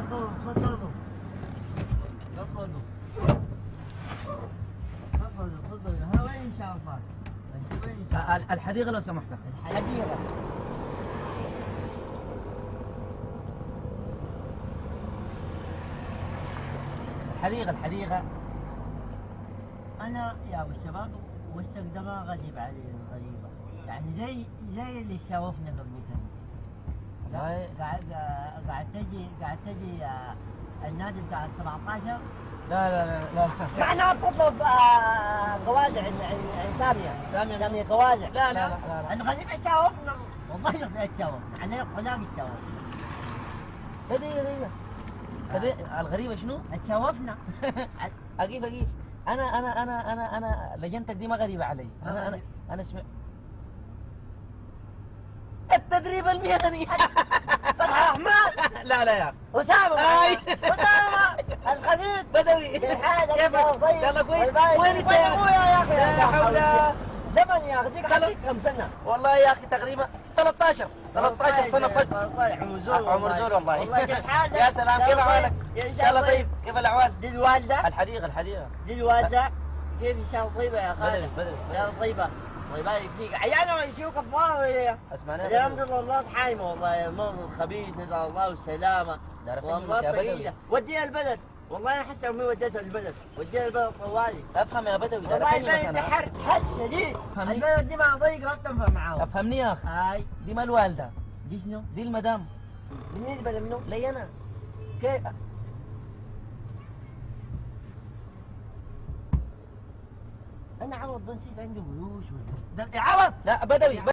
تفضلوا تفضلوا تفضلوا تفضلوا تفضلوا. ها وين ان شاء الله؟ وين ان شاء الله؟ الحديقة لو سمحت. الحديقة. الحديقة. انا يا ابو الشباب وشك ده ما غريب علي الغريبة، يعني زي اللي شافوفنا قبل كده. والله قاعد تجي النادي بتاع ال 17. لا معناها تطلب قوادع سامية قوادع. لا. الغريب يتشاوفنا والله يتشاوف، احنا قناق يتشاوف. دقيقة الغريبة شنو؟ تشاوفنا. أقيف أنا لجنتك دي ما غريبة علي. أنا اسمع التدريب المهني. فتح رحمن. لا يا أخي أسامة. أي. أسامة الخليج. بدوي. كيفك؟ طيب يلا كويس. وين انت وين ابويا يا اخي؟ لا حول. زمن يا اخي. ديك كم سنة؟ والله يا أخي تقريبا 13 سنة. طيب عمر زول والله. كيف حالك؟ يا سلام كيف أحوالك؟ إن شاء الله طيب. كيف الأحوال؟ دي الوالدة؟ الحديقة. دي الوالدة كيف ان شاء الله طيبة يا خالد؟ بدوي. ان شاء الله طيبة. الله يبارك فيك. عيالنا يجيو كفارة ولا؟ اسمعنا الحمد لله الله تحايمه والله. المرض الخبيث نسأل الله السلامة. والله ثقيلة. وديها البلد. والله انا حتى امي وديتها البلد. وديها البلد طوالي. افهم يا بدوي. والله البلد حر شديد. البلد دي مع ضيق ما تنفع معاه. افهمني يا اخي. هاي دي ما الوالدة. دي شنو؟ دي المدام. بالنسبة لمنو؟ لي انا. كيف؟ انا عوض نسيت عنده قروش ولا؟ ده عوض. لا بدوي.